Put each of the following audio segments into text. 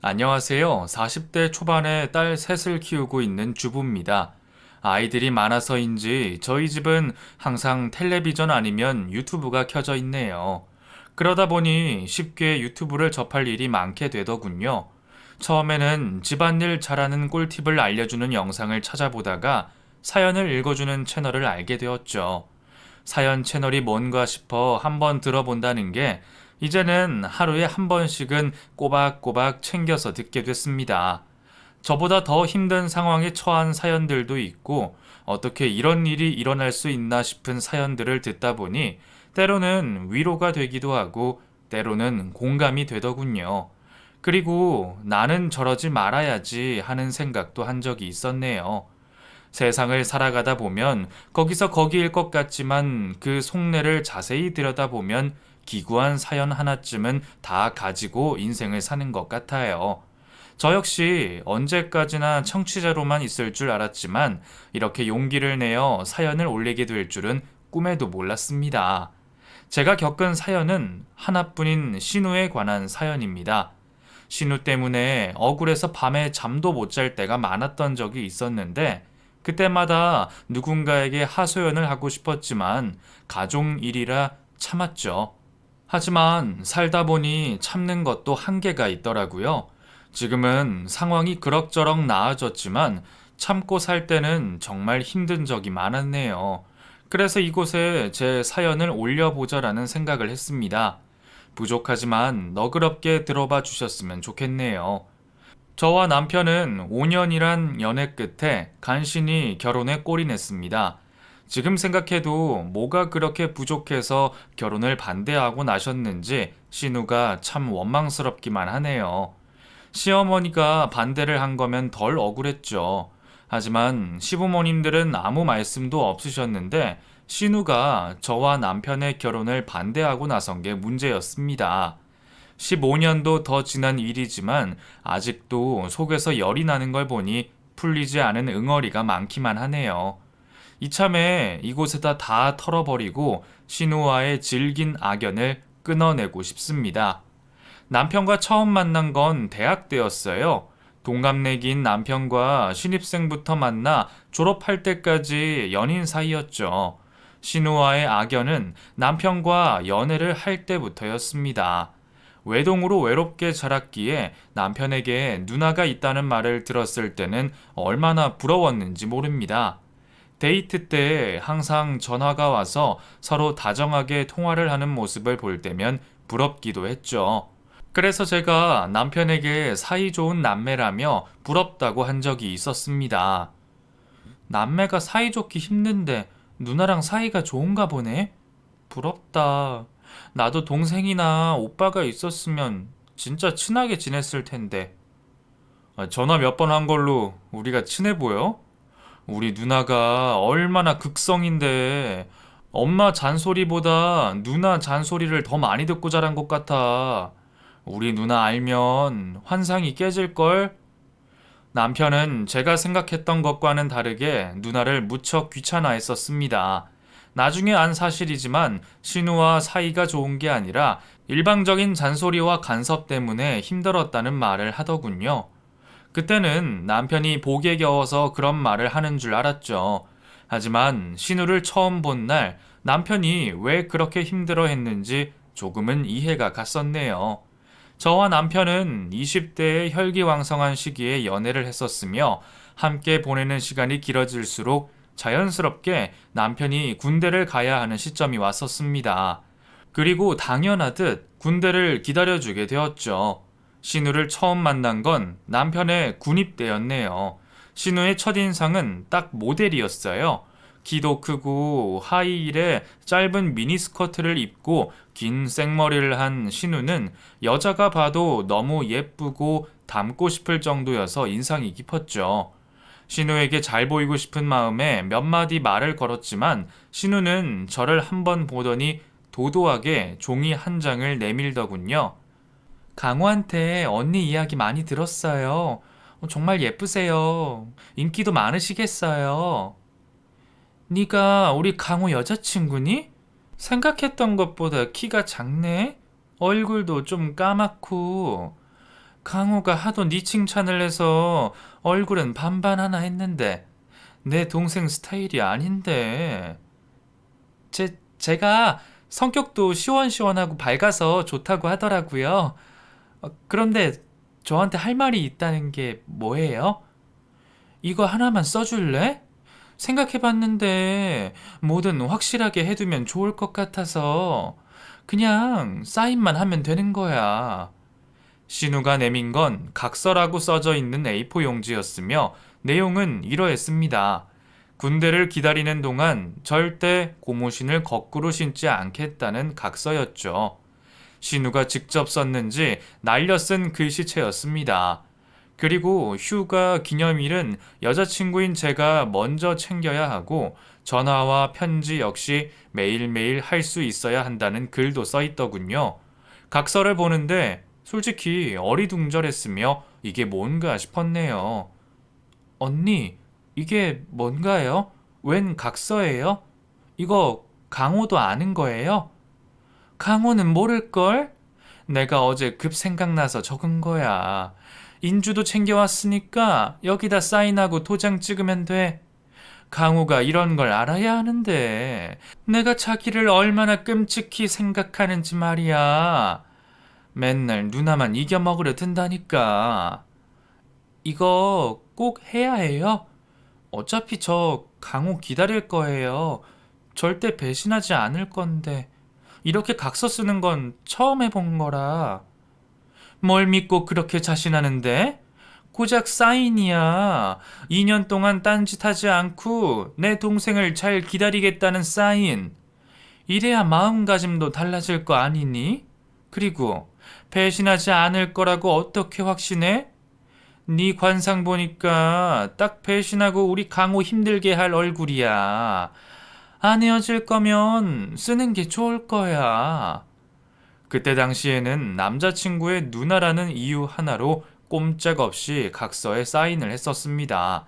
안녕하세요. 40대 초반에 딸 셋을 키우고 있는 주부입니다. 아이들이 많아서인지 저희 집은 항상 텔레비전 아니면 유튜브가 켜져 있네요. 그러다 보니 쉽게 유튜브를 접할 일이 많게 되더군요. 처음에는 집안일 잘하는 꿀팁을 알려주는 영상을 찾아보다가 사연을 읽어주는 채널을 알게 되었죠. 사연 채널이 뭔가 싶어 한번 들어본다는 게 이제는 하루에 한 번씩은 꼬박꼬박 챙겨서 듣게 됐습니다. 저보다 더 힘든 상황에 처한 사연들도 있고 어떻게 이런 일이 일어날 수 있나 싶은 사연들을 듣다 보니 때로는 위로가 되기도 하고 때로는 공감이 되더군요. 그리고 나는 저러지 말아야지 하는 생각도 한 적이 있었네요. 세상을 살아가다 보면 거기서 거기일 것 같지만 그 속내를 자세히 들여다보면 기구한 사연 하나쯤은 다 가지고 인생을 사는 것 같아요. 저 역시 언제까지나 청취자로만 있을 줄 알았지만 이렇게 용기를 내어 사연을 올리게 될 줄은 꿈에도 몰랐습니다. 제가 겪은 사연은 하나뿐인 신우에 관한 사연입니다. 신우 때문에 억울해서 밤에 잠도 못 잘 때가 많았던 적이 있었는데 그때마다 누군가에게 하소연을 하고 싶었지만 가족 일이라 참았죠. 하지만 살다 보니 참는 것도 한계가 있더라고요. 지금은 상황이 그럭저럭 나아졌지만 참고 살 때는 정말 힘든 적이 많았네요. 그래서 이곳에 제 사연을 올려보자라는 생각을 했습니다. 부족하지만 너그럽게 들어봐 주셨으면 좋겠네요. 저와 남편은 5년이란 연애 끝에 간신히 결혼에 골이 냈습니다. 지금 생각해도 뭐가 그렇게 부족해서 결혼을 반대하고 나셨는지 신우가 참 원망스럽기만 하네요. 시어머니가 반대를 한 거면 덜 억울했죠. 하지만 시부모님들은 아무 말씀도 없으셨는데 신우가 저와 남편의 결혼을 반대하고 나선 게 문제였습니다. 15년도 더 지난 일이지만 아직도 속에서 열이 나는 걸 보니 풀리지 않은 응어리가 많기만 하네요. 이참에 이곳에다 다 털어버리고 신우와의 질긴 악연을 끊어내고 싶습니다. 남편과 처음 만난 건 대학 때였어요. 동갑내기인 남편과 신입생부터 만나 졸업할 때까지 연인 사이였죠. 신우와의 악연은 남편과 연애를 할 때부터였습니다. 외동으로 외롭게 자랐기에 남편에게 누나가 있다는 말을 들었을 때는 얼마나 부러웠는지 모릅니다. 데이트 때 항상 전화가 와서 서로 다정하게 통화를 하는 모습을 볼 때면 부럽기도 했죠. 그래서 제가 남편에게 사이 좋은 남매라며 부럽다고 한 적이 있었습니다. 남매가 사이좋기 힘든데 누나랑 사이가 좋은가 보네? 부럽다. 나도 동생이나 오빠가 있었으면 진짜 친하게 지냈을 텐데. 전화 몇 번 한 걸로 우리가 친해 보여? 우리 누나가 얼마나 극성인데 엄마 잔소리보다 누나 잔소리를 더 많이 듣고 자란 것 같아. 우리 누나 알면 환상이 깨질걸? 남편은 제가 생각했던 것과는 다르게 누나를 무척 귀찮아했었습니다. 나중에 안 사실이지만 신우와 사이가 좋은 게 아니라 일방적인 잔소리와 간섭 때문에 힘들었다는 말을 하더군요. 그때는 남편이 복에 겨워서 그런 말을 하는 줄 알았죠. 하지만 신우를 처음 본 날 남편이 왜 그렇게 힘들어 했는지 조금은 이해가 갔었네요. 저와 남편은 20대의 혈기왕성한 시기에 연애를 했었으며 함께 보내는 시간이 길어질수록 자연스럽게 남편이 군대를 가야 하는 시점이 왔었습니다. 그리고 당연하듯 군대를 기다려주게 되었죠. 신우를 처음 만난 건 남편의 군입대였네요. 신우의 첫인상은 딱 모델이었어요. 키도 크고 하이힐에 짧은 미니스커트를 입고 긴 생머리를 한 신우는 여자가 봐도 너무 예쁘고 닮고 싶을 정도여서 인상이 깊었죠. 신우에게 잘 보이고 싶은 마음에 몇 마디 말을 걸었지만 신우는 저를 한 번 보더니 도도하게 종이 한 장을 내밀더군요. 강우한테 언니 이야기 많이 들었어요. 정말 예쁘세요. 인기도 많으시겠어요. 네가 우리 강우 여자친구니? 생각했던 것보다 키가 작네? 얼굴도 좀 까맣고. 강호가 하도 네 칭찬을 해서 얼굴은 반반 하나 했는데 내 동생 스타일이 아닌데. 제가 성격도 시원시원하고 밝아서 좋다고 하더라고요. 그런데 저한테 할 말이 있다는 게 뭐예요? 이거 하나만 써줄래? 생각해봤는데 뭐든 확실하게 해두면 좋을 것 같아서 그냥 사인만 하면 되는 거야. 신우가 내민 건 각서라고 써져 있는 A4 용지였으며 내용은 이러했습니다. 군대를 기다리는 동안 절대 고무신을 거꾸로 신지 않겠다는 각서였죠. 신우가 직접 썼는지 날려 쓴 글씨체였습니다. 그리고 휴가 기념일은 여자친구인 제가 먼저 챙겨야 하고 전화와 편지 역시 매일매일 할 수 있어야 한다는 글도 써 있더군요. 각서를 보는데 솔직히 어리둥절했으며 이게 뭔가 싶었네요. 언니, 이게 뭔가요? 웬 각서예요? 이거 강호도 아는 거예요? 강호는 모를걸? 내가 어제 급 생각나서 적은 거야. 인주도 챙겨왔으니까 여기다 사인하고 도장 찍으면 돼. 강호가 이런 걸 알아야 하는데 내가 자기를 얼마나 끔찍히 생각하는지 말이야. 맨날 누나만 이겨먹으려 든다니까. 이거 꼭 해야 해요? 어차피 저 강호 기다릴 거예요. 절대 배신하지 않을 건데. 이렇게 각서 쓰는 건 처음 해본 거라. 뭘 믿고 그렇게 자신하는데? 고작 사인이야. 2년 동안 딴짓하지 않고 내 동생을 잘 기다리겠다는 사인. 이래야 마음가짐도 달라질 거 아니니? 그리고 배신하지 않을 거라고 어떻게 확신해? 네 관상 보니까 딱 배신하고 우리 강호 힘들게 할 얼굴이야. 안 헤어질 거면 쓰는 게 좋을 거야. 그때 당시에는 남자친구의 누나라는 이유 하나로 꼼짝없이 각서에 사인을 했었습니다.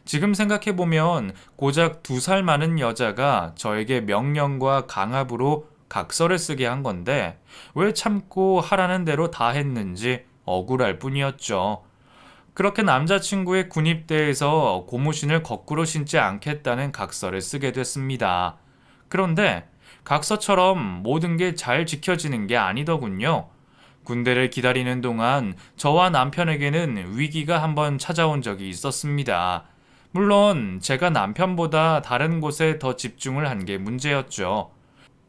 지금 생각해보면 고작 2살 많은 여자가 저에게 명령과 강압으로 각서를 쓰게 한 건데 왜 참고 하라는 대로 다 했는지 억울할 뿐이었죠. 그렇게 남자친구의 군입대에서 고무신을 거꾸로 신지 않겠다는 각서를 쓰게 됐습니다. 그런데 각서처럼 모든 게 잘 지켜지는 게 아니더군요. 군대를 기다리는 동안 저와 남편에게는 위기가 한번 찾아온 적이 있었습니다. 물론 제가 남편보다 다른 곳에 더 집중을 한 게 문제였죠.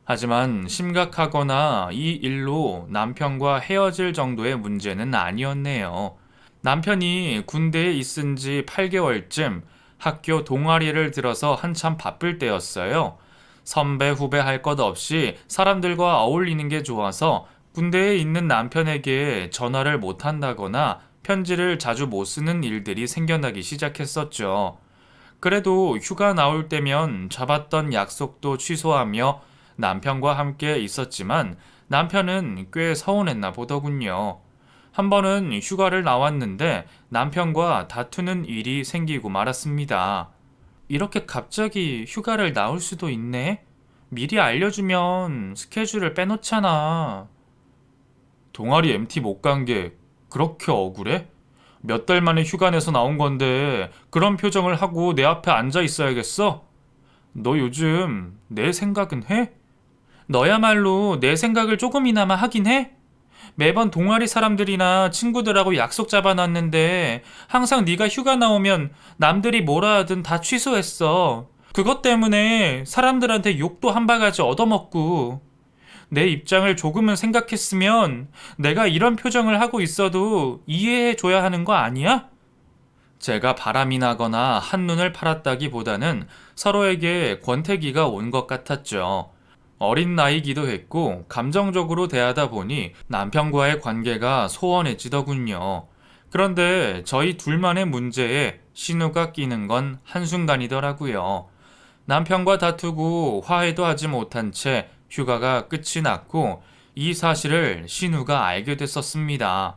하지만 심각하거나 이 일로 남편과 헤어질 정도의 문제는 아니었네요. 남편이 군대에 있은 지 8개월쯤 학교 동아리를 들어서 한참 바쁠 때였어요. 선배, 후배 할 것 없이 사람들과 어울리는 게 좋아서 군대에 있는 남편에게 전화를 못 한다거나 편지를 자주 못 쓰는 일들이 생겨나기 시작했었죠. 그래도 휴가 나올 때면 잡았던 약속도 취소하며 남편과 함께 있었지만 남편은 꽤 서운했나 보더군요. 한 번은 휴가를 나왔는데 남편과 다투는 일이 생기고 말았습니다. 이렇게 갑자기 휴가를 나올 수도 있네? 미리 알려주면 스케줄을 빼놓잖아. 동아리 MT 못 간 게 그렇게 억울해? 몇 달 만에 휴가 내서 나온 건데 그런 표정을 하고 내 앞에 앉아 있어야겠어? 너 요즘 내 생각은 해? 너야말로 내 생각을 조금이나마 하긴 해? 매번 동아리 사람들이나 친구들하고 약속 잡아놨는데 항상 네가 휴가 나오면 남들이 뭐라 하든 다 취소했어. 그것 때문에 사람들한테 욕도 한 바가지 얻어먹고 내 입장을 조금은 생각했으면 내가 이런 표정을 하고 있어도 이해해줘야 하는 거 아니야? 제가 바람이 나거나 한눈을 팔았다기보다는 서로에게 권태기가 온 것 같았죠. 어린 나이기도 했고 감정적으로 대하다 보니 남편과의 관계가 소원해지더군요. 그런데 저희 둘만의 문제에 신우가 끼는 건 한순간이더라고요. 남편과 다투고 화해도 하지 못한 채 휴가가 끝이 났고 이 사실을 신우가 알게 됐었습니다.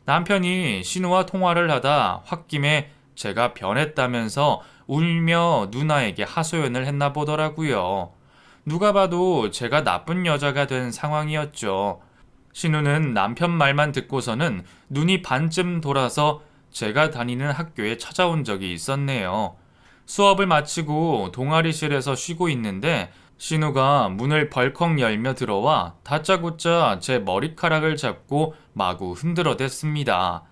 남편이 신우와 통화를 하다 홧김에 제가 변했다면서 울며 누나에게 하소연을 했나 보더라고요. 누가 봐도 제가 나쁜 여자가 된 상황이었죠. 신우는 남편 말만 듣고서는 눈이 반쯤 돌아서 제가 다니는 학교에 찾아온 적이 있었네요. 수업을 마치고 동아리실에서 쉬고 있는데 신우가 문을 벌컥 열며 들어와 다짜고짜 제 머리카락을 잡고 마구 흔들어댔습니다.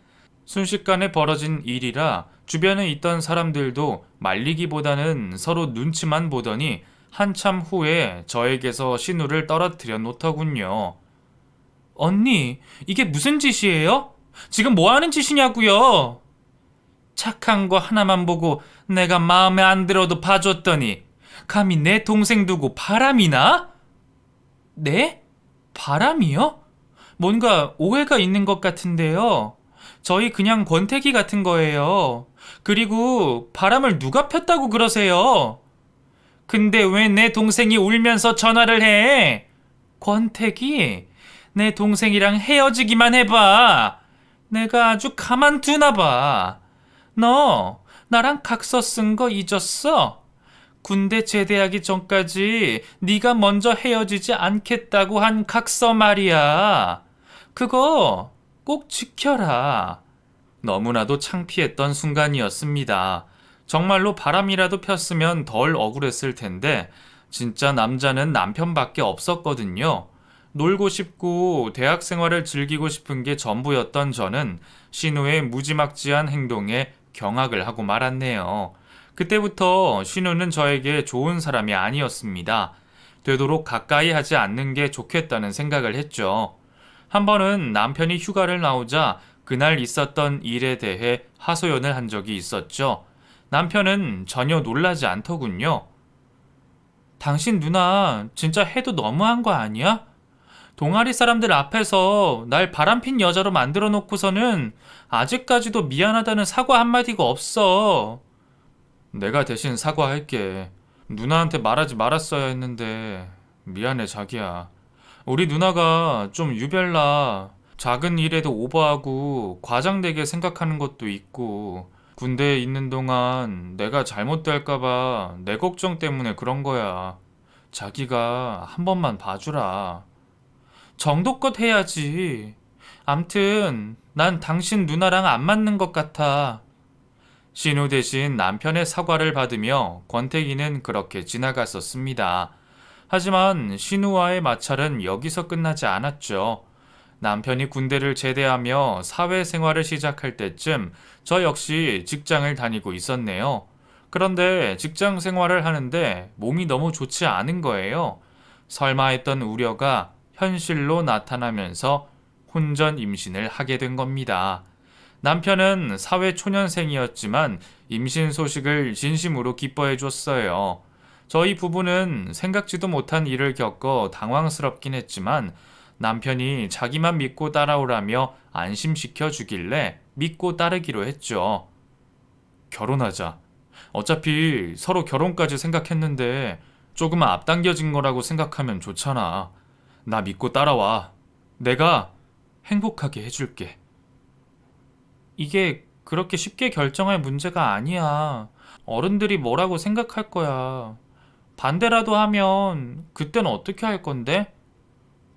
순식간에 벌어진 일이라 주변에 있던 사람들도 말리기보다는 서로 눈치만 보더니 한참 후에 저에게서 신우를 떨어뜨려 놓더군요. 언니, 이게 무슨 짓이에요? 지금 뭐 하는 짓이냐고요? 착한 거 하나만 보고 내가 마음에 안 들어도 봐줬더니 감히 내 동생 두고 바람이나? 네? 바람이요? 뭔가 오해가 있는 것 같은데요. 저희 그냥 권태기 같은 거예요. 그리고 바람을 누가 폈다고 그러세요? 근데 왜 내 동생이 울면서 전화를 해? 권태기? 내 동생이랑 헤어지기만 해봐. 내가 아주 가만두나 봐. 너 나랑 각서 쓴 거 잊었어? 군대 제대하기 전까지 네가 먼저 헤어지지 않겠다고 한 각서 말이야. 그거 꼭 지켜라. 너무나도 창피했던 순간이었습니다. 정말로 바람이라도 폈으면 덜 억울했을 텐데 진짜 남자는 남편밖에 없었거든요. 놀고 싶고 대학 생활을 즐기고 싶은 게 전부였던 저는 신우의 무지막지한 행동에 경악을 하고 말았네요. 그때부터 신우는 저에게 좋은 사람이 아니었습니다. 되도록 가까이 하지 않는 게 좋겠다는 생각을 했죠. 한 번은 남편이 휴가를 나오자 그날 있었던 일에 대해 하소연을 한 적이 있었죠. 남편은 전혀 놀라지 않더군요. 당신 누나 진짜 해도 너무한 거 아니야? 동아리 사람들 앞에서 날 바람핀 여자로 만들어 놓고서는 아직까지도 미안하다는 사과 한마디가 없어. 내가 대신 사과할게. 누나한테 말하지 말았어야 했는데 미안해 자기야. 우리 누나가 좀 유별나. 작은 일에도 오버하고 과장되게 생각하는 것도 있고 군대에 있는 동안 내가 잘못될까봐 내 걱정 때문에 그런 거야. 자기가 한 번만 봐주라. 정도껏 해야지. 암튼 난 당신 누나랑 안 맞는 것 같아. 신우 대신 남편의 사과를 받으며 권태기는 그렇게 지나갔었습니다. 하지만 신우와의 마찰은 여기서 끝나지 않았죠. 남편이 군대를 제대하며 사회생활을 시작할 때쯤 저 역시 직장을 다니고 있었네요. 그런데 직장 생활을 하는데 몸이 너무 좋지 않은 거예요. 설마 했던 우려가 현실로 나타나면서 혼전 임신을 하게 된 겁니다. 남편은 사회 초년생이었지만 임신 소식을 진심으로 기뻐해 줬어요. 저희 부부는 생각지도 못한 일을 겪어 당황스럽긴 했지만 남편이 자기만 믿고 따라오라며 안심시켜 주길래 믿고 따르기로 했죠. 결혼하자. 어차피 서로 결혼까지 생각했는데 조금만 앞당겨진 거라고 생각하면 좋잖아. 나 믿고 따라와. 내가 행복하게 해줄게. 이게 그렇게 쉽게 결정할 문제가 아니야. 어른들이 뭐라고 생각할 거야. 반대라도 하면 그땐 어떻게 할 건데?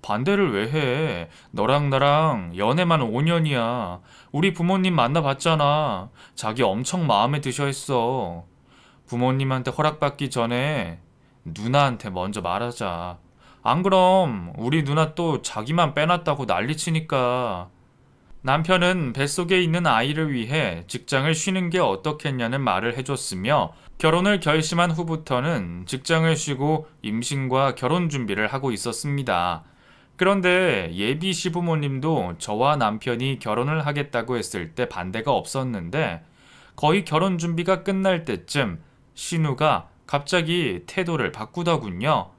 반대를 왜 해? 너랑 나랑 연애만 5년이야. 우리 부모님 만나봤잖아. 자기 엄청 마음에 드셔 했어. 부모님한테 허락받기 전에 누나한테 먼저 말하자. 안 그럼 우리 누나 또 자기만 빼놨다고 난리치니까. 남편은 뱃속에 있는 아이를 위해 직장을 쉬는 게 어떻겠냐는 말을 해줬으며 결혼을 결심한 후부터는 직장을 쉬고 임신과 결혼 준비를 하고 있었습니다. 그런데 예비 시부모님도 저와 남편이 결혼을 하겠다고 했을 때 반대가 없었는데 거의 결혼 준비가 끝날 때쯤 신우가 갑자기 태도를 바꾸더군요.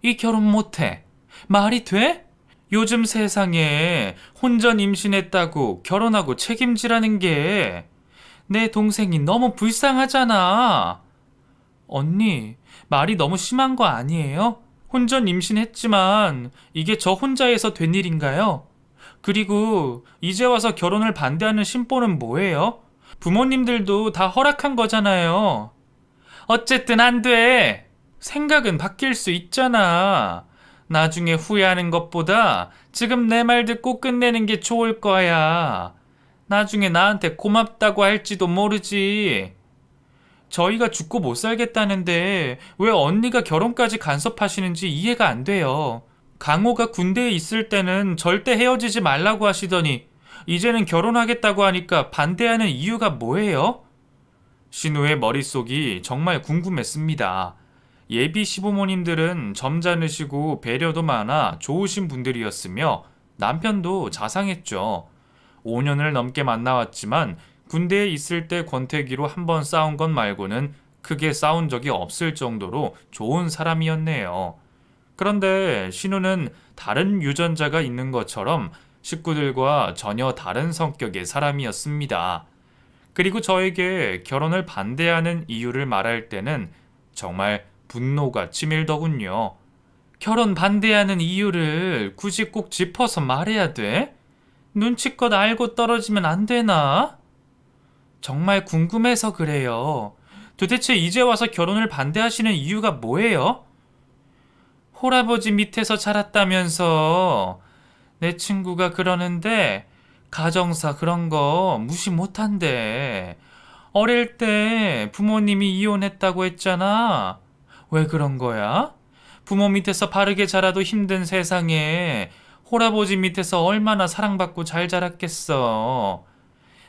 이 결혼 못해. 말이 돼? 요즘 세상에 혼전 임신했다고 결혼하고 책임지라는 게 내 동생이 너무 불쌍하잖아. 언니, 말이 너무 심한 거 아니에요? 혼전 임신했지만 이게 저 혼자에서 된 일인가요? 그리고 이제 와서 결혼을 반대하는 심보는 뭐예요? 부모님들도 다 허락한 거잖아요. 어쨌든 안 돼. 생각은 바뀔 수 있잖아. 나중에 후회하는 것보다 지금 내 말 듣고 끝내는 게 좋을 거야. 나중에 나한테 고맙다고 할지도 모르지. 저희가 죽고 못 살겠다는데 왜 언니가 결혼까지 간섭하시는지 이해가 안 돼요. 강호가 군대에 있을 때는 절대 헤어지지 말라고 하시더니 이제는 결혼하겠다고 하니까 반대하는 이유가 뭐예요? 신우의 머릿속이 정말 궁금했습니다. 예비 시부모님들은 점잖으시고 배려도 많아 좋으신 분들이었으며 남편도 자상했죠. 5년을 넘게 만나왔지만 군대에 있을 때 권태기로 한번 싸운 것 말고는 크게 싸운 적이 없을 정도로 좋은 사람이었네요. 그런데 신우는 다른 유전자가 있는 것처럼 식구들과 전혀 다른 성격의 사람이었습니다. 그리고 저에게 결혼을 반대하는 이유를 말할 때는 정말 분노가 치밀더군요. 결혼 반대하는 이유를 굳이 꼭 짚어서 말해야 돼? 눈치껏 알고 떨어지면 안 되나? 정말 궁금해서 그래요. 도대체 이제 와서 결혼을 반대하시는 이유가 뭐예요? 할아버지 밑에서 자랐다면서 내 친구가 그러는데 가정사 그런 거 무시 못한대. 어릴 때 부모님이 이혼했다고 했잖아. 왜 그런 거야? 부모 밑에서 바르게 자라도 힘든 세상에 할아버지 밑에서 얼마나 사랑받고 잘 자랐겠어.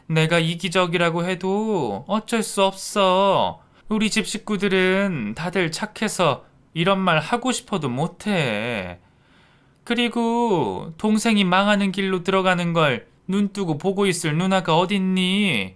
내가 이기적이라고 해도 어쩔 수 없어. 우리 집 식구들은 다들 착해서 이런 말 하고 싶어도 못해. 그리고 동생이 망하는 길로 들어가는 걸 눈뜨고 보고 있을 누나가 어딨니?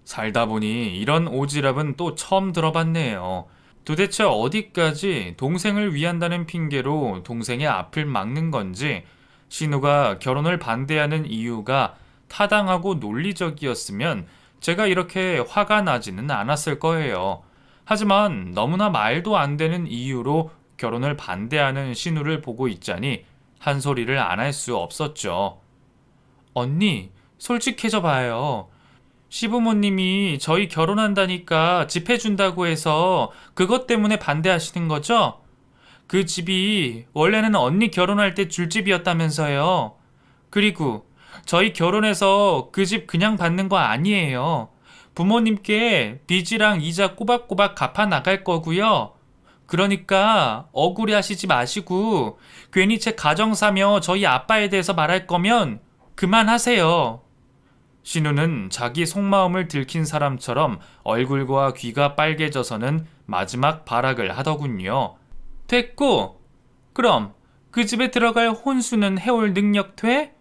살다 보니 이런 오지랖은 또 처음 들어봤네요. 도대체 어디까지 동생을 위한다는 핑계로 동생의 앞을 막는 건지, 신우가 결혼을 반대하는 이유가 타당하고 논리적이었으면 제가 이렇게 화가 나지는 않았을 거예요. 하지만 너무나 말도 안 되는 이유로 결혼을 반대하는 신우를 보고 있자니 한 소리를 안 할 수 없었죠. 언니, 솔직해져 봐요. 시부모님이 저희 결혼한다니까 집 해준다고 해서 그것 때문에 반대하시는 거죠? 그 집이 원래는 언니 결혼할 때 줄 집이었다면서요. 그리고 저희 결혼해서 그 집 그냥 받는 거 아니에요. 부모님께 빚이랑 이자 꼬박꼬박 갚아 나갈 거고요. 그러니까 억울해 하시지 마시고 괜히 제 가정사며 저희 아빠에 대해서 말할 거면 그만하세요. 신우는 자기 속마음을 들킨 사람처럼 얼굴과 귀가 빨개져서는 마지막 발악을 하더군요. 됐고, 그럼 그 집에 들어갈 혼수는 해올 능력 돼?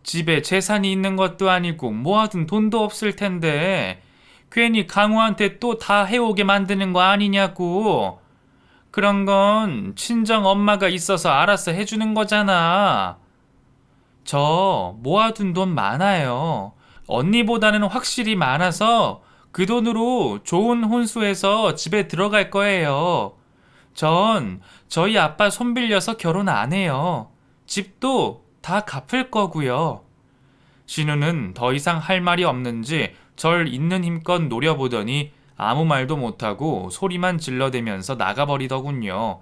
집에 재산이 있는 것도 아니고 모아둔 돈도 없을 텐데 괜히 강우한테 또 다 해오게 만드는 거 아니냐고. 그런 건 친정 엄마가 있어서 알아서 해주는 거잖아. 저 모아둔 돈 많아요. 언니보다는 확실히 많아서 그 돈으로 좋은 혼수해서 집에 들어갈 거예요. 전 저희 아빠 손 빌려서 결혼 안 해요. 집도 다 갚을 거고요. 신우는 더 이상 할 말이 없는지 절 있는 힘껏 노려보더니 아무 말도 못하고 소리만 질러대면서 나가버리더군요.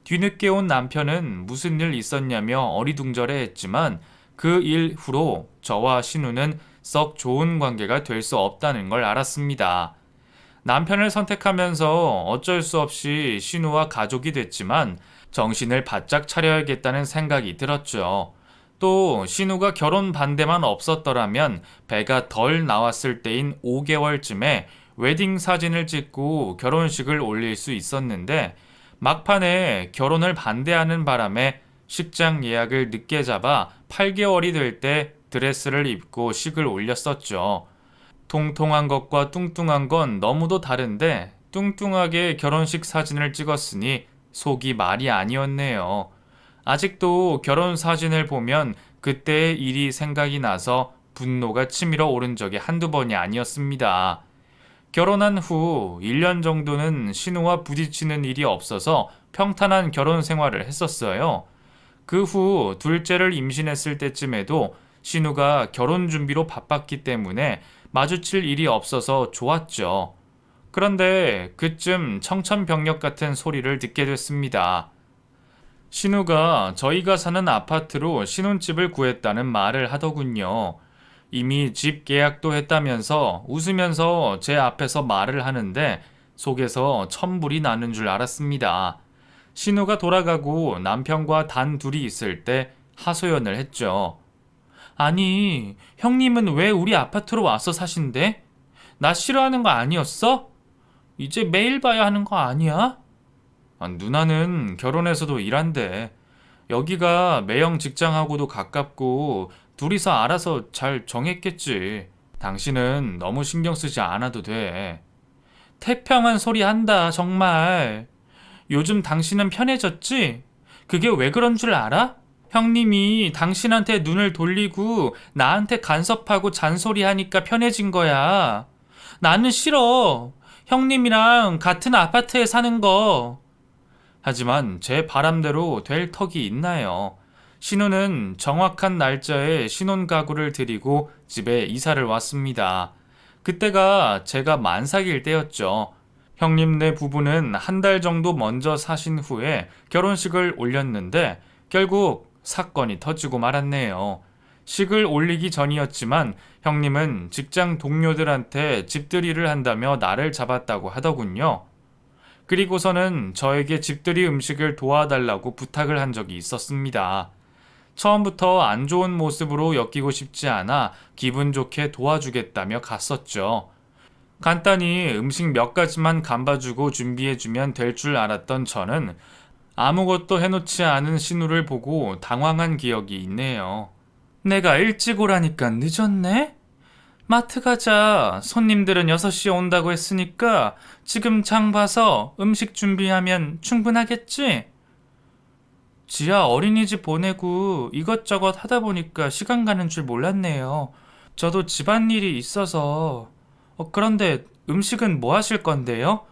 뒤늦게 온 남편은 무슨 일 있었냐며 어리둥절해 했지만 그 이후로 저와 신우는 썩 좋은 관계가 될 수 없다는 걸 알았습니다. 남편을 선택하면서 어쩔 수 없이 신우와 가족이 됐지만 정신을 바짝 차려야겠다는 생각이 들었죠. 또 신우가 결혼 반대만 없었더라면 배가 덜 나왔을 때인 5개월쯤에 웨딩 사진을 찍고 결혼식을 올릴 수 있었는데 막판에 결혼을 반대하는 바람에 식장 예약을 늦게 잡아 8개월이 될 때 드레스를 입고 식을 올렸었죠. 통통한 것과 뚱뚱한 건 너무도 다른데 뚱뚱하게 결혼식 사진을 찍었으니 속이 말이 아니었네요. 아직도 결혼 사진을 보면 그때의 일이 생각이 나서 분노가 치밀어 오른 적이 한두 번이 아니었습니다. 결혼한 후 1년 정도는 신우와 부딪히는 일이 없어서 평탄한 결혼 생활을 했었어요. 그 후 둘째를 임신했을 때쯤에도 신우가 결혼 준비로 바빴기 때문에 마주칠 일이 없어서 좋았죠. 그런데 그쯤 청천벽력 같은 소리를 듣게 됐습니다. 신우가 저희가 사는 아파트로 신혼집을 구했다는 말을 하더군요. 이미 집 계약도 했다면서 웃으면서 제 앞에서 말을 하는데 속에서 천불이 나는 줄 알았습니다. 신우가 돌아가고 남편과 단 둘이 있을 때 하소연을 했죠. 아니, 형님은 왜 우리 아파트로 와서 사신대? 나 싫어하는 거 아니었어? 이제 매일 봐야 하는 거 아니야? 누나는 결혼해서도 일한대. 여기가 매형 직장하고도 가깝고 둘이서 알아서 잘 정했겠지. 당신은 너무 신경 쓰지 않아도 돼. 태평한 소리 한다, 정말. 요즘 당신은 편해졌지? 그게 왜 그런 줄 알아? 형님이 당신한테 눈을 돌리고 나한테 간섭하고 잔소리하니까 편해진 거야. 나는 싫어. 형님이랑 같은 아파트에 사는 거. 하지만 제 바람대로 될 턱이 있나요? 신우는 정확한 날짜에 신혼가구를 드리고 집에 이사를 왔습니다. 그때가 제가 만삭일 때였죠. 형님네 부부는 한 달 정도 먼저 사신 후에 결혼식을 올렸는데 결국 사건이 터지고 말았네요. 식을 올리기 전이었지만 형님은 직장 동료들한테 집들이를 한다며 날을 잡았다고 하더군요. 그리고서는 저에게 집들이 음식을 도와달라고 부탁을 한 적이 있었습니다. 처음부터 안 좋은 모습으로 엮이고 싶지 않아 기분 좋게 도와주겠다며 갔었죠. 간단히 음식 몇 가지만 감봐주고 준비해주면 될 줄 알았던 저는 아무것도 해놓지 않은 신우를 보고 당황한 기억이 있네요. 내가 일찍 오라니까 늦었네? 마트 가자. 손님들은 6시에 온다고 했으니까 지금 장 봐서 음식 준비하면 충분하겠지? 지아 어린이집 보내고 이것저것 하다 보니까 시간 가는 줄 몰랐네요. 저도 집안일이 있어서. 그런데 음식은 뭐 하실 건데요?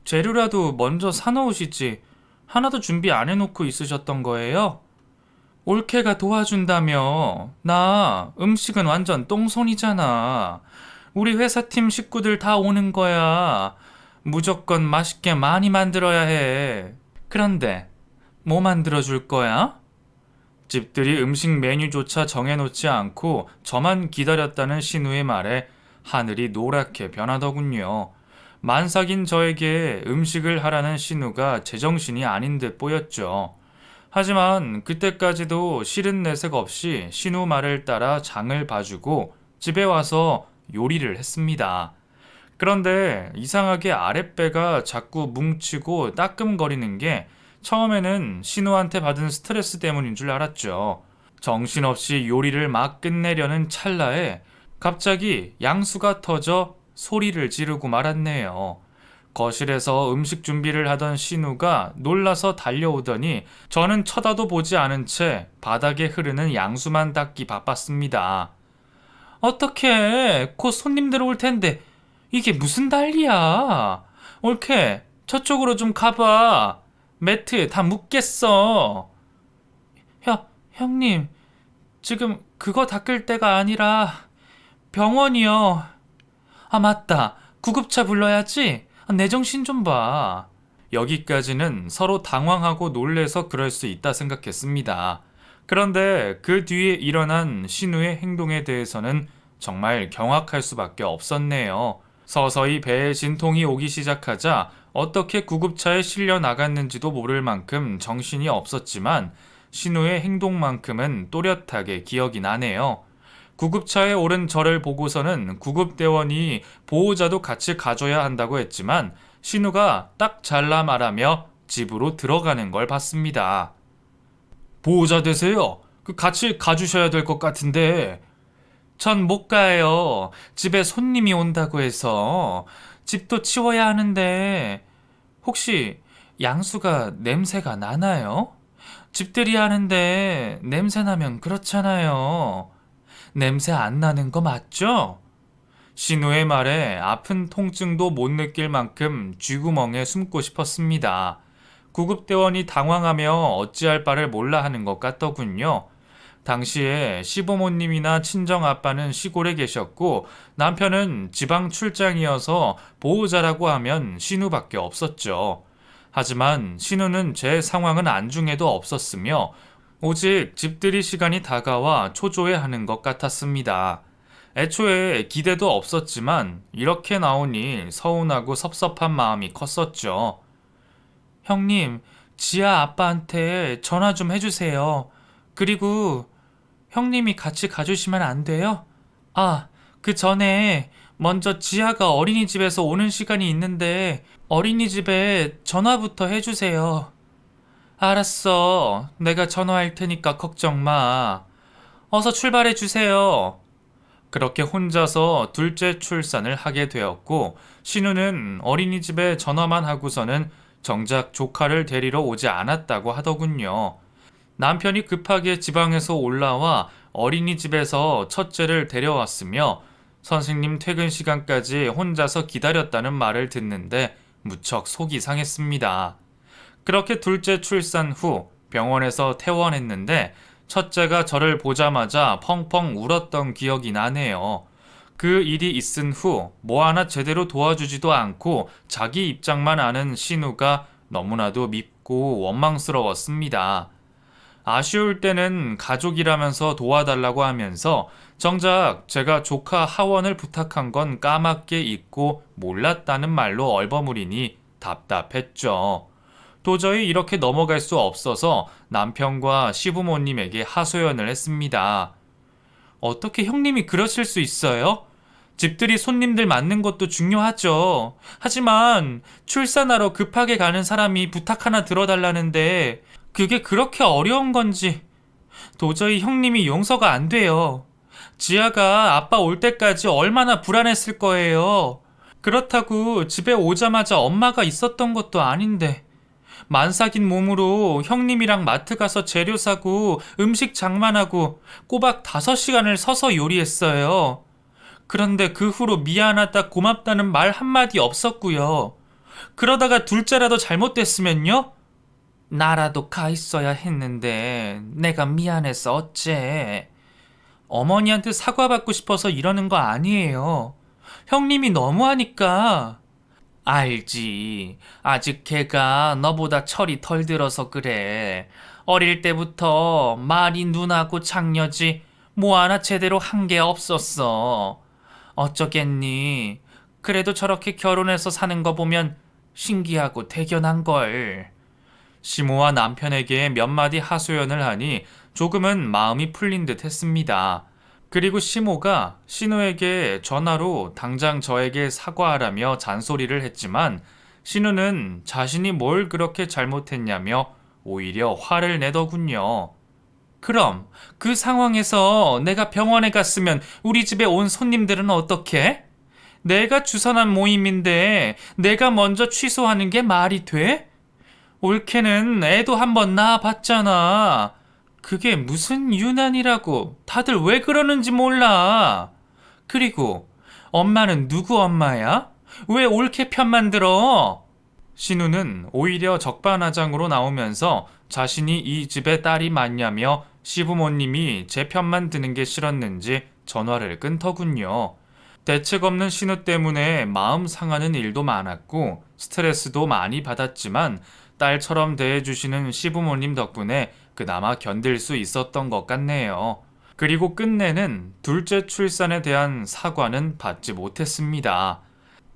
재료라도 먼저 사놓으시지. 하나도 준비 안 해놓고 있으셨던 거예요? 올케가 도와준다며. 나 음식은 완전 똥손이잖아. 우리 회사팀 식구들 다 오는 거야. 무조건 맛있게 많이 만들어야 해. 그런데 뭐 만들어줄 거야? 집들이 음식 메뉴조차 정해놓지 않고 저만 기다렸다는 신우의 말에 하늘이 노랗게 변하더군요. 만삭인 저에게 음식을 하라는 신우가 제정신이 아닌 듯 보였죠. 하지만 그때까지도 싫은 내색 없이 신우 말을 따라 장을 봐주고 집에 와서 요리를 했습니다. 그런데 이상하게 아랫배가 자꾸 뭉치고 따끔거리는 게 처음에는 신우한테 받은 스트레스 때문인 줄 알았죠. 정신없이 요리를 막 끝내려는 찰나에 갑자기 양수가 터져 소리를 지르고 말았네요. 거실에서 음식 준비를 하던 신우가 놀라서 달려오더니 저는 쳐다도 보지 않은 채 바닥에 흐르는 양수만 닦기 바빴습니다. 어떡해. 곧 손님들 올 텐데 이게 무슨 난리야. 올케, 저쪽으로 좀 가봐. 매트 다 묻겠어. 형님, 지금 그거 닦을 때가 아니라 병원이요. 아, 맞다. 구급차 불러야지. 내 정신 좀 봐. 여기까지는 서로 당황하고 놀래서 그럴 수 있다 생각했습니다. 그런데 그 뒤에 일어난 신우의 행동에 대해서는 정말 경악할 수밖에 없었네요. 서서히 배에 진통이 오기 시작하자 어떻게 구급차에 실려 나갔는지도 모를 만큼 정신이 없었지만 신우의 행동만큼은 또렷하게 기억이 나네요. 구급차에 오른 저를 보고서는 구급대원이 보호자도 같이 가줘야 한다고 했지만 신우가 딱 잘라 말하며 집으로 들어가는 걸 봤습니다. 보호자 되세요? 같이 가주셔야 될 것 같은데. 전 못 가요. 집에 손님이 온다고 해서. 집도 치워야 하는데. 혹시 양수가 냄새가 나나요? 집들이 하는데 냄새 나면 그렇잖아요. 냄새 안 나는 거 맞죠? 신우의 말에 아픈 통증도 못 느낄 만큼 쥐구멍에 숨고 싶었습니다. 구급대원이 당황하며 어찌할 바를 몰라 하는 것 같더군요. 당시에 시부모님이나 친정아빠는 시골에 계셨고 남편은 지방 출장이어서 보호자라고 하면 신우밖에 없었죠. 하지만 신우는 제 상황은 안중에도 없었으며 오직 집들이 시간이 다가와 초조해하는 것 같았습니다. 애초에 기대도 없었지만 이렇게 나오니 서운하고 섭섭한 마음이 컸었죠. 형님, 지아 아빠한테 전화 좀 해주세요. 그리고 형님이 같이 가주시면 안 돼요? 아, 그 전에 먼저 지아가 어린이집에서 오는 시간이 있는데 어린이집에 전화부터 해주세요. 알았어. 내가 전화할 테니까 걱정 마. 어서 출발해 주세요. 그렇게 혼자서 둘째 출산을 하게 되었고, 신우는 어린이집에 전화만 하고서는 정작 조카를 데리러 오지 않았다고 하더군요. 남편이 급하게 지방에서 올라와 어린이집에서 첫째를 데려왔으며 선생님 퇴근 시간까지 혼자서 기다렸다는 말을 듣는데 무척 속이 상했습니다. 그렇게 둘째 출산 후 병원에서 퇴원했는데 첫째가 저를 보자마자 펑펑 울었던 기억이 나네요. 그 일이 있은 후 뭐 하나 제대로 도와주지도 않고 자기 입장만 아는 신우가 너무나도 밉고 원망스러웠습니다. 아쉬울 때는 가족이라면서 도와달라고 하면서 정작 제가 조카 하원을 부탁한 건 까맣게 잊고 몰랐다는 말로 얼버무리니 답답했죠. 도저히 이렇게 넘어갈 수 없어서 남편과 시부모님에게 하소연을 했습니다. 어떻게 형님이 그러실 수 있어요? 집들이 손님들 맞는 것도 중요하죠. 하지만 출산하러 급하게 가는 사람이 부탁 하나 들어달라는데 그게 그렇게 어려운 건지 도저히 형님이 용서가 안 돼요. 지아가 아빠 올 때까지 얼마나 불안했을 거예요. 그렇다고 집에 오자마자 엄마가 있었던 것도 아닌데 만삭인 몸으로 형님이랑 마트 가서 재료 사고 음식 장만하고 꼬박 5시간을 서서 요리했어요. 그런데 그 후로 미안하다 고맙다는 말 한마디 없었고요. 그러다가 둘째라도 잘못됐으면요? 나라도 가 있어야 했는데 내가 미안해서 어째. 어머니한테 사과받고 싶어서 이러는 거 아니에요. 형님이 너무하니까. 알지. 아직 걔가 너보다 철이 덜 들어서 그래. 어릴 때부터 말이 눈하고 장녀지 뭐 하나 제대로 한 게 없었어. 어쩌겠니. 그래도 저렇게 결혼해서 사는 거 보면 신기하고 대견한걸. 시모와 남편에게 몇 마디 하소연을 하니 조금은 마음이 풀린 듯 했습니다. 그리고 시모가 신우에게 전화로 당장 저에게 사과하라며 잔소리를 했지만 신우는 자신이 뭘 그렇게 잘못했냐며 오히려 화를 내더군요. 그럼 그 상황에서 내가 병원에 갔으면 우리 집에 온 손님들은 어떻게? 내가 주선한 모임인데 내가 먼저 취소하는 게 말이 돼? 올케는 애도 한번 낳아봤잖아. 그게 무슨 유난이라고. 다들 왜 그러는지 몰라. 그리고 엄마는 누구 엄마야? 왜 올케 편만 들어? 신우는 오히려 적반하장으로 나오면서 자신이 이 집의 딸이 맞냐며 시부모님이 제 편만 드는 게 싫었는지 전화를 끊더군요. 대책 없는 신우 때문에 마음 상하는 일도 많았고 스트레스도 많이 받았지만 딸처럼 대해주시는 시부모님 덕분에 그나마 견딜 수 있었던 것 같네요. 그리고 끝내는 둘째 출산에 대한 사과는 받지 못했습니다.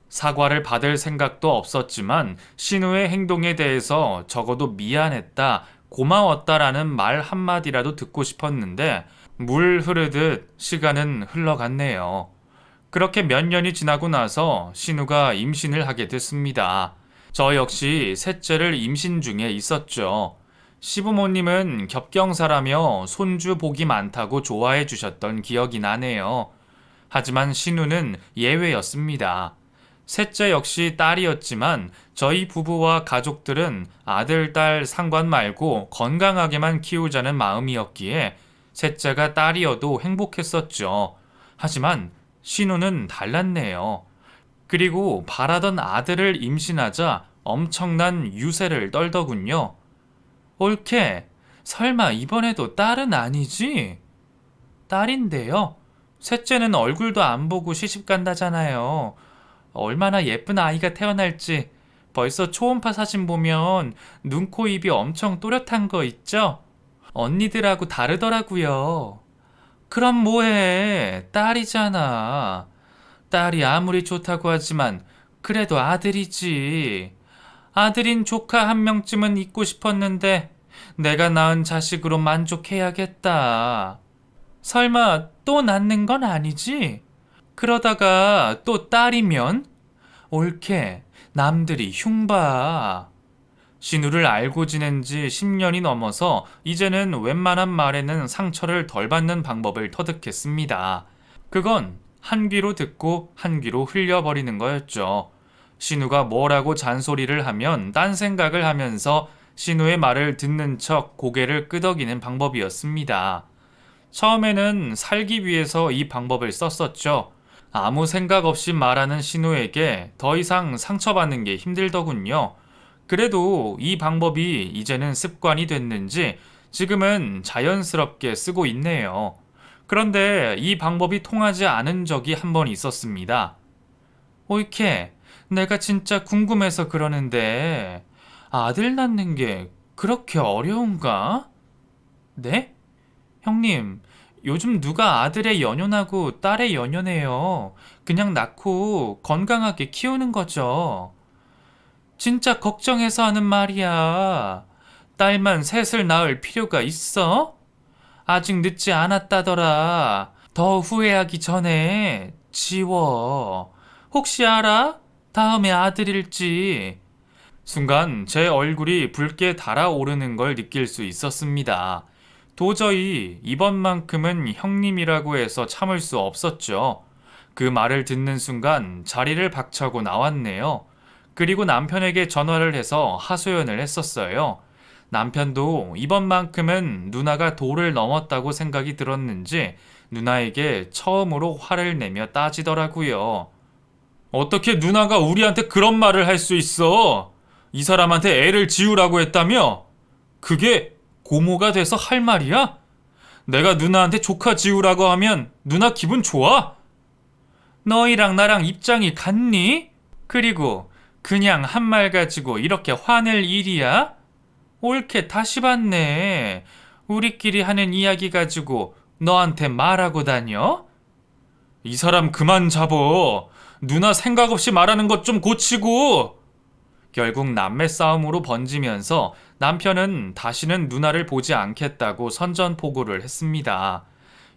사과를 받을 생각도 없었지만 신우의 행동에 대해서 적어도 미안했다, 고마웠다라는 말 한마디라도 듣고 싶었는데 물 흐르듯 시간은 흘러갔네요. 그렇게 몇 년이 지나고 나서 신우가 임신을 하게 됐습니다. 저 역시 셋째를 임신 중에 있었죠. 시부모님은 겹경사라며 손주 복이 많다고 좋아해 주셨던 기억이 나네요. 하지만 신우는 예외였습니다. 셋째 역시 딸이었지만 저희 부부와 가족들은 아들, 딸 상관 말고 건강하게만 키우자는 마음이었기에 셋째가 딸이어도 행복했었죠. 하지만 신우는 달랐네요. 그리고 바라던 아들을 임신하자 엄청난 유세를 떨더군요. 올케, 설마 이번에도 딸은 아니지? 딸인데요. 셋째는 얼굴도 안 보고 시집 간다잖아요. 얼마나 예쁜 아이가 태어날지 벌써 초음파 사진 보면 눈, 코, 입이 엄청 또렷한 거 있죠? 언니들하고 다르더라고요. 그럼 뭐해? 딸이잖아. 딸이 아무리 좋다고 하지만 그래도 아들이지. 아들인 조카 한 명쯤은 있고 싶었는데 내가 낳은 자식으로 만족해야겠다. 설마 또 낳는 건 아니지? 그러다가 또 딸이면? 옳게 남들이 흉봐. 신우를 알고 지낸 지 10년이 넘어서 이제는 웬만한 말에는 상처를 덜 받는 방법을 터득했습니다. 그건 한 귀로 듣고 한 귀로 흘려버리는 거였죠. 신우가 뭐라고 잔소리를 하면 딴 생각을 하면서 신우의 말을 듣는 척 고개를 끄덕이는 방법이었습니다. 처음에는 살기 위해서 이 방법을 썼었죠. 아무 생각 없이 말하는 신우에게 더 이상 상처받는 게 힘들더군요. 그래도 이 방법이 이제는 습관이 됐는지 지금은 자연스럽게 쓰고 있네요. 그런데 이 방법이 통하지 않은 적이 한 번 있었습니다. 오이케, 내가 진짜 궁금해서 그러는데 아들 낳는 게 그렇게 어려운가? 네? 형님, 요즘 누가 아들의 연연하고 딸의 연연해요. 그냥 낳고 건강하게 키우는 거죠. 진짜 걱정해서 하는 말이야. 딸만 셋을 낳을 필요가 있어? 아직 늦지 않았다더라. 더 후회하기 전에 지워. 혹시 알아? 다음에 아들일지. 순간 제 얼굴이 붉게 달아오르는 걸 느낄 수 있었습니다. 도저히 이번만큼은 형님이라고 해서 참을 수 없었죠. 그 말을 듣는 순간 자리를 박차고 나왔네요. 그리고 남편에게 전화를 해서 하소연을 했었어요. 남편도 이번만큼은 누나가 도를 넘었다고 생각이 들었는지 누나에게 처음으로 화를 내며 따지더라고요. 어떻게 누나가 우리한테 그런 말을 할 수 있어? 이 사람한테 애를 지우라고 했다며? 그게 고모가 돼서 할 말이야? 내가 누나한테 조카 지우라고 하면 누나 기분 좋아? 너희랑 나랑 입장이 같니? 그리고 그냥 한 말 가지고 이렇게 화낼 일이야? 옳게 다시 봤네. 우리끼리 하는 이야기 가지고 너한테 말하고 다녀? 이 사람 그만 잡어. 누나 생각 없이 말하는 것 좀 고치고. 결국 남매 싸움으로 번지면서 남편은 다시는 누나를 보지 않겠다고 선전포고를 했습니다.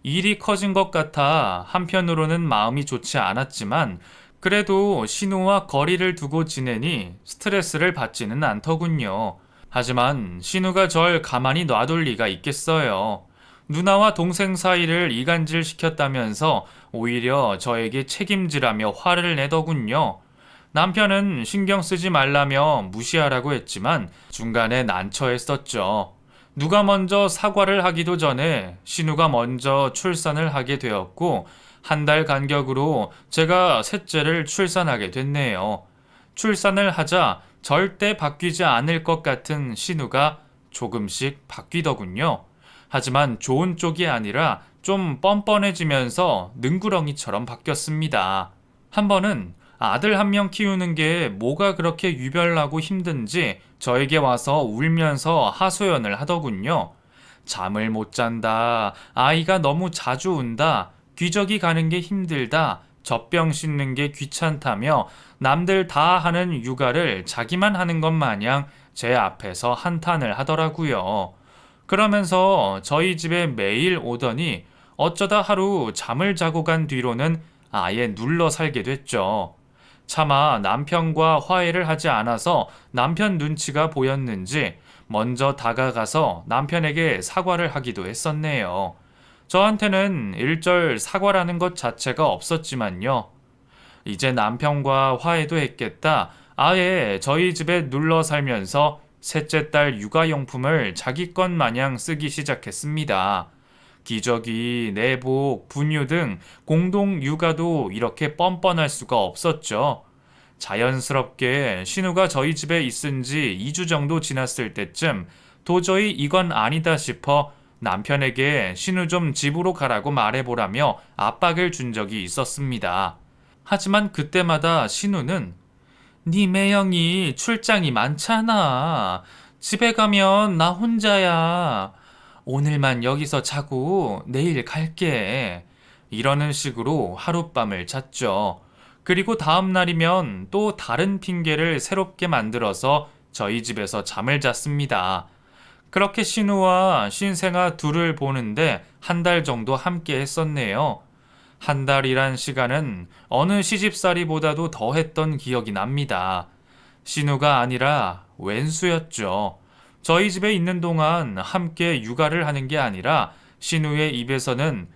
일이 커진 것 같아 한편으로는 마음이 좋지 않았지만 그래도 신우와 거리를 두고 지내니 스트레스를 받지는 않더군요. 하지만 신우가 절 가만히 놔둘 리가 있겠어요. 누나와 동생 사이를 이간질 시켰다면서 오히려 저에게 책임지라며 화를 내더군요. 남편은 신경 쓰지 말라며 무시하라고 했지만 중간에 난처했었죠. 누가 먼저 사과를 하기도 전에 신우가 먼저 출산을 하게 되었고 한 달 간격으로 제가 셋째를 출산하게 됐네요. 출산을 하자 절대 바뀌지 않을 것 같은 신우가 조금씩 바뀌더군요. 하지만 좋은 쪽이 아니라 좀 뻔뻔해지면서 능구렁이처럼 바뀌었습니다. 한 번은 아들 한 명 키우는 게 뭐가 그렇게 유별나고 힘든지 저에게 와서 울면서 하소연을 하더군요. 잠을 못 잔다. 아이가 너무 자주 운다. 기저귀 가는 게 힘들다. 젖병 씻는 게 귀찮다며 남들 다 하는 육아를 자기만 하는 것 마냥 제 앞에서 한탄을 하더라고요. 그러면서 저희 집에 매일 오더니 어쩌다 하루 잠을 자고 간 뒤로는 아예 눌러 살게 됐죠. 차마 남편과 화해를 하지 않아서 남편 눈치가 보였는지 먼저 다가가서 남편에게 사과를 하기도 했었네요. 저한테는 일절 사과라는 것 자체가 없었지만요. 이제 남편과 화해도 했겠다. 아예 저희 집에 눌러 살면서 셋째 딸 육아용품을 자기 것 마냥 쓰기 시작했습니다. 기저귀, 내복, 분유 등 공동 육아도 이렇게 뻔뻔할 수가 없었죠. 자연스럽게 신우가 저희 집에 있은 지 2주 정도 지났을 때쯤 도저히 이건 아니다 싶어 남편에게 신우 좀 집으로 가라고 말해보라며 압박을 준 적이 있었습니다. 하지만 그때마다 신우는 네 매형이 출장이 많잖아. 집에 가면 나 혼자야. 오늘만 여기서 자고 내일 갈게. 이러는 식으로 하룻밤을 잤죠. 그리고 다음 날이면 또 다른 핑계를 새롭게 만들어서 저희 집에서 잠을 잤습니다. 그렇게 신우와 신생아 둘을 보는데 한 달 정도 함께 했었네요. 한 달이란 시간은 어느 시집살이보다도 더했던 기억이 납니다. 신우가 아니라 웬수였죠. 저희 집에 있는 동안 함께 육아를 하는 게 아니라 신우의 입에서는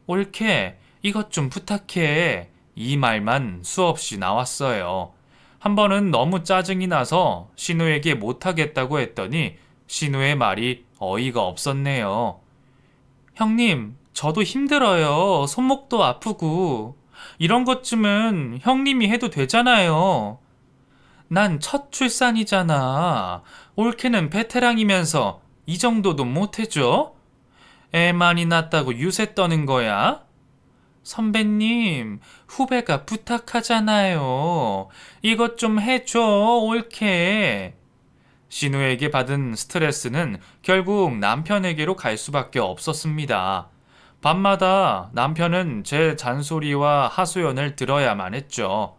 옳게 이것 좀 부탁해 이 말만 수없이 나왔어요. 한 번은 너무 짜증이 나서 신우에게 못하겠다고 했더니 신우의 말이 어이가 없었네요. 형님, 저도 힘들어요. 손목도 아프고. 이런 것쯤은 형님이 해도 되잖아요. 난 첫 출산이잖아. 올케는 베테랑이면서 이 정도도 못해줘? 애 많이 낳았다고 유세 떠는 거야? 선배님, 후배가 부탁하잖아요. 이것 좀 해줘, 올케. 신우에게 받은 스트레스는 결국 남편에게로 갈 수밖에 없었습니다. 밤마다 남편은 제 잔소리와 하소연을 들어야만 했죠.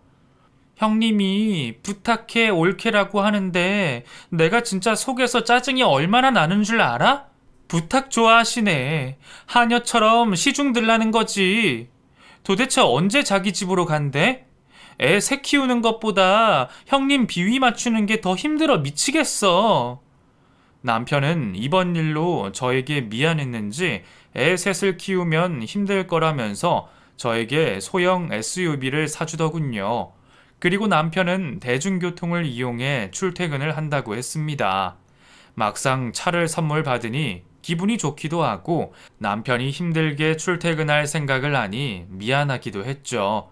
형님이 부탁해 올케라고 하는데 내가 진짜 속에서 짜증이 얼마나 나는 줄 알아? 부탁 좋아하시네. 하녀처럼 시중 들라는 거지. 도대체 언제 자기 집으로 간대? 애 새 키우는 것보다 형님 비위 맞추는 게 더 힘들어 미치겠어. 남편은 이번 일로 저에게 미안했는지 애 셋을 키우면 힘들 거라면서 저에게 소형 SUV를 사주더군요. 그리고 남편은 대중교통을 이용해 출퇴근을 한다고 했습니다. 막상 차를 선물 받으니 기분이 좋기도 하고 남편이 힘들게 출퇴근할 생각을 하니 미안하기도 했죠.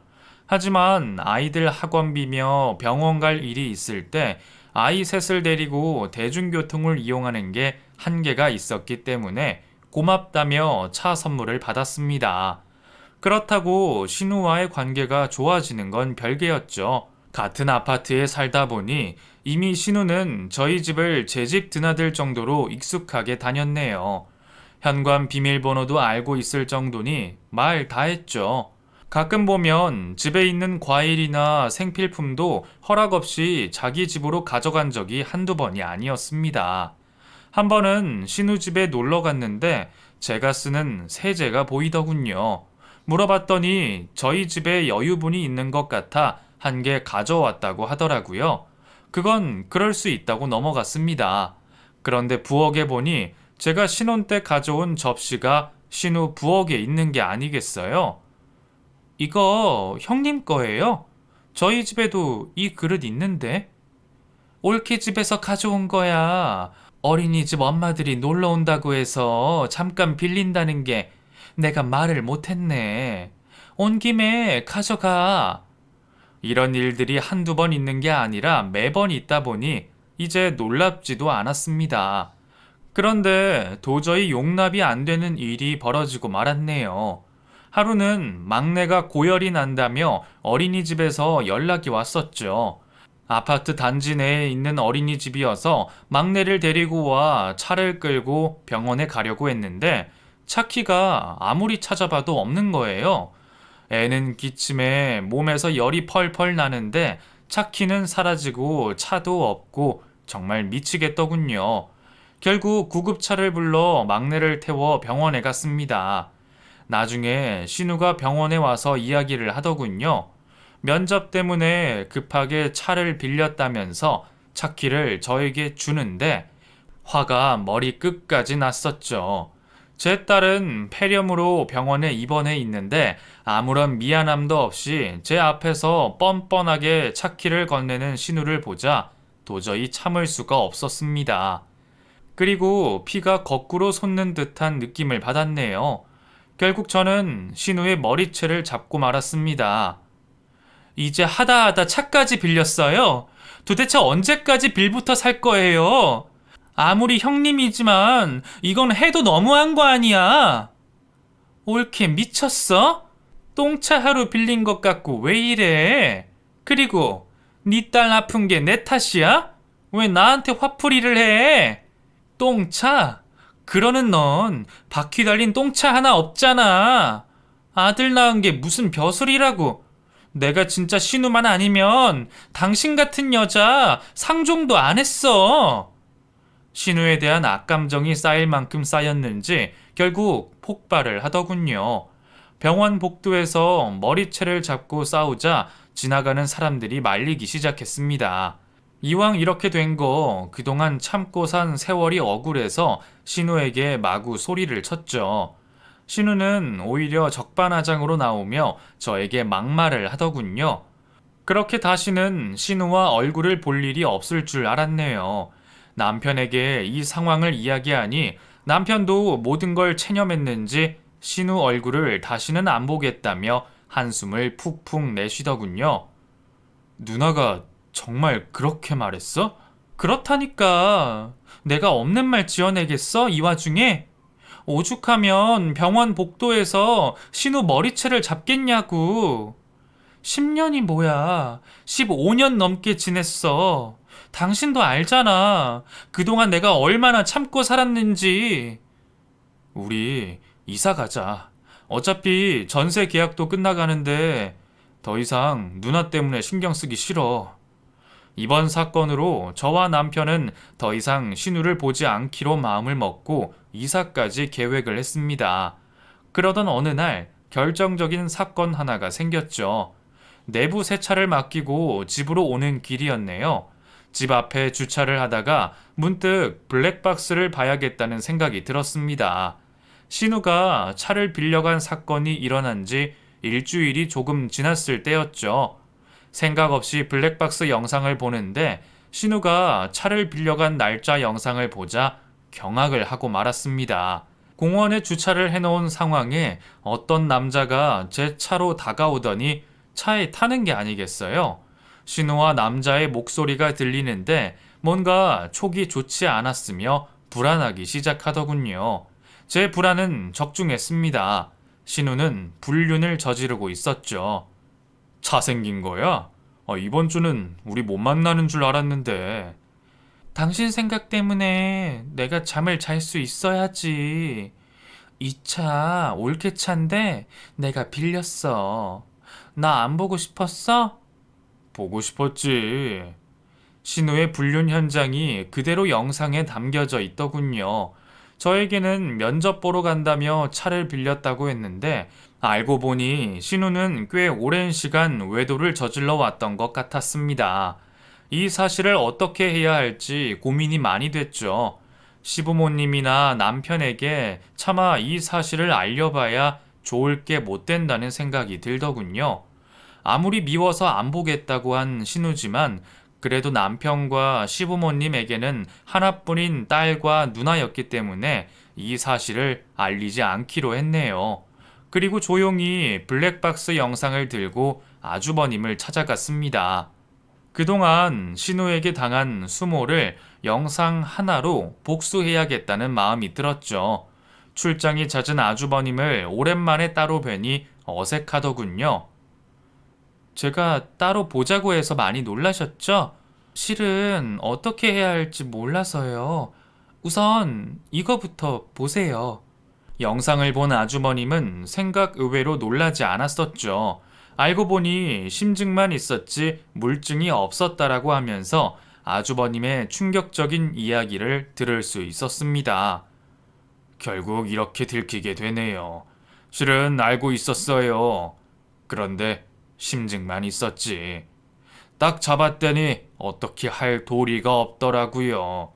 하지만 아이들 학원비며 병원 갈 일이 있을 때 아이 셋을 데리고 대중교통을 이용하는 게 한계가 있었기 때문에 고맙다며 차 선물을 받았습니다. 그렇다고 신우와의 관계가 좋아지는 건 별개였죠. 같은 아파트에 살다 보니 이미 신우는 저희 집을 제 집 드나들 정도로 익숙하게 다녔네요. 현관 비밀번호도 알고 있을 정도니 말 다 했죠. 가끔 보면 집에 있는 과일이나 생필품도 허락 없이 자기 집으로 가져간 적이 한두 번이 아니었습니다. 한 번은 신우 집에 놀러 갔는데 제가 쓰는 세제가 보이더군요. 물어봤더니 저희 집에 여유분이 있는 것 같아 한 개 가져왔다고 하더라고요. 그건 그럴 수 있다고 넘어갔습니다. 그런데 부엌에 보니 제가 신혼 때 가져온 접시가 신우 부엌에 있는 게 아니겠어요? 이거 형님 거예요? 저희 집에도 이 그릇 있는데? 올케 집에서 가져온 거야. 어린이집 엄마들이 놀러 온다고 해서 잠깐 빌린다는 게 내가 말을 못했네. 온 김에 가져가. 이런 일들이 한두 번 있는 게 아니라 매번 있다 보니 이제 놀랍지도 않았습니다. 그런데 도저히 용납이 안 되는 일이 벌어지고 말았네요. 하루는 막내가 고열이 난다며 어린이집에서 연락이 왔었죠. 아파트 단지 내에 있는 어린이집이어서 막내를 데리고 와 차를 끌고 병원에 가려고 했는데 차 키가 아무리 찾아봐도 없는 거예요. 애는 기침에 몸에서 열이 펄펄 나는데 차 키는 사라지고 차도 없고 정말 미치겠더군요. 결국 구급차를 불러 막내를 태워 병원에 갔습니다. 나중에 신우가 병원에 와서 이야기를 하더군요. 면접 때문에 급하게 차를 빌렸다면서 차 키를 저에게 주는데 화가 머리 끝까지 났었죠. 제 딸은 폐렴으로 병원에 입원해 있는데 아무런 미안함도 없이 제 앞에서 뻔뻔하게 차 키를 건네는 신우를 보자 도저히 참을 수가 없었습니다. 그리고 피가 거꾸로 솟는 듯한 느낌을 받았네요. 결국 저는 신우의 머리채를 잡고 말았습니다. 이제 하다 차까지 빌렸어요. 도대체 언제까지 빌부터 살 거예요? 아무리 형님이지만 이건 해도 너무한 거 아니야. 올케 미쳤어? 똥차 하루 빌린 것 같고 왜 이래? 그리고 네 딸 아픈 게 내 탓이야? 왜 나한테 화풀이를 해? 똥차? 그러는 넌 바퀴 달린 똥차 하나 없잖아. 아들 낳은 게 무슨 벼슬이라고. 내가 진짜 신우만 아니면 당신 같은 여자 상종도 안 했어. 신우에 대한 악감정이 쌓일 만큼 쌓였는지 결국 폭발을 하더군요. 병원 복도에서 머리채를 잡고 싸우자 지나가는 사람들이 말리기 시작했습니다. 이왕 이렇게 된 거 그동안 참고 산 세월이 억울해서 신우에게 마구 소리를 쳤죠. 신우는 오히려 적반하장으로 나오며 저에게 막말을 하더군요. 그렇게 다시는 신우와 얼굴을 볼 일이 없을 줄 알았네요. 남편에게 이 상황을 이야기하니 남편도 모든 걸 체념했는지 신우 얼굴을 다시는 안 보겠다며 한숨을 푹푹 내쉬더군요. 누나가 정말 그렇게 말했어? 그렇다니까. 내가 없는 말 지어내겠어? 이 와중에? 오죽하면 병원 복도에서 신우 머리채를 잡겠냐고. 10년이 뭐야. 15년 넘게 지냈어. 당신도 알잖아. 그동안 내가 얼마나 참고 살았는지. 우리 이사 가자. 어차피 전세 계약도 끝나가는데 더 이상 누나 때문에 신경 쓰기 싫어. 이번 사건으로 저와 남편은 더 이상 신우를 보지 않기로 마음을 먹고 이사까지 계획을 했습니다. 그러던 어느 날 결정적인 사건 하나가 생겼죠. 내부 세차를 맡기고 집으로 오는 길이었네요. 집 앞에 주차를 하다가 문득 블랙박스를 봐야겠다는 생각이 들었습니다. 신우가 차를 빌려간 사건이 일어난 지 일주일이 조금 지났을 때였죠. 생각 없이 블랙박스 영상을 보는데 신우가 차를 빌려간 날짜 영상을 보자 경악을 하고 말았습니다. 공원에 주차를 해놓은 상황에 어떤 남자가 제 차로 다가오더니 차에 타는 게 아니겠어요? 신우와 남자의 목소리가 들리는데 뭔가 촉이 좋지 않았으며 불안하기 시작하더군요. 제 불안은 적중했습니다. 신우는 불륜을 저지르고 있었죠. 차 생긴 거야? 이번 주는 우리 못 만나는 줄 알았는데. 당신 생각 때문에 내가 잠을 잘 수 있어야지. 이 차 올케 차인데 내가 빌렸어. 나 안 보고 싶었어? 보고 싶었지. 신우의 불륜 현장이 그대로 영상에 담겨져 있더군요. 저에게는 면접 보러 간다며 차를 빌렸다고 했는데 알고 보니 신우는 꽤 오랜 시간 외도를 저질러 왔던 것 같았습니다. 이 사실을 어떻게 해야 할지 고민이 많이 됐죠. 시부모님이나 남편에게 차마 이 사실을 알려봐야 좋을 게 못 된다는 생각이 들더군요. 아무리 미워서 안 보겠다고 한 신우지만 그래도 남편과 시부모님에게는 하나뿐인 딸과 누나였기 때문에 이 사실을 알리지 않기로 했네요. 그리고 조용히 블랙박스 영상을 들고 아주버님을 찾아갔습니다. 그동안 신우에게 당한 수모를 영상 하나로 복수해야겠다는 마음이 들었죠. 출장이 잦은 아주버님을 오랜만에 따로 뵈니 어색하더군요. 제가 따로 보자고 해서 많이 놀라셨죠? 실은 어떻게 해야 할지 몰라서요. 우선 이거부터 보세요. 영상을 본 아주머님은 생각 의외로 놀라지 않았었죠. 알고 보니 심증만 있었지 물증이 없었다라고 하면서 아주버님의 충격적인 이야기를 들을 수 있었습니다. 결국 이렇게 들키게 되네요. 실은 알고 있었어요. 그런데 심증만 있었지. 딱 잡았더니 어떻게 할 도리가 없더라고요.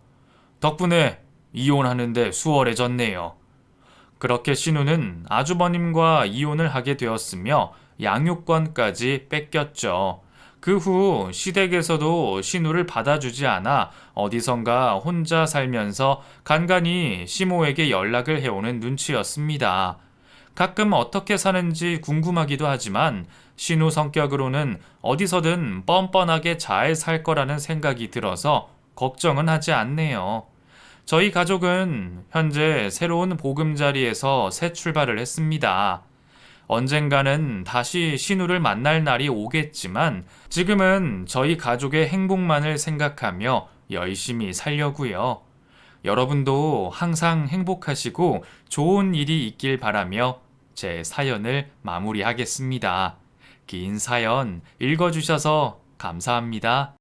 덕분에 이혼하는데 수월해졌네요. 그렇게 신우는 아주버님과 이혼을 하게 되었으며 양육권까지 뺏겼죠. 그 후 시댁에서도 신우를 받아주지 않아 어디선가 혼자 살면서 간간히 시모에게 연락을 해오는 눈치였습니다. 가끔 어떻게 사는지 궁금하기도 하지만 신우 성격으로는 어디서든 뻔뻔하게 잘 살 거라는 생각이 들어서 걱정은 하지 않네요. 저희 가족은 현재 새로운 보금자리에서 새 출발을 했습니다. 언젠가는 다시 신우를 만날 날이 오겠지만 지금은 저희 가족의 행복만을 생각하며 열심히 살려고요. 여러분도 항상 행복하시고 좋은 일이 있길 바라며 제 사연을 마무리하겠습니다. 긴 사연 읽어주셔서 감사합니다.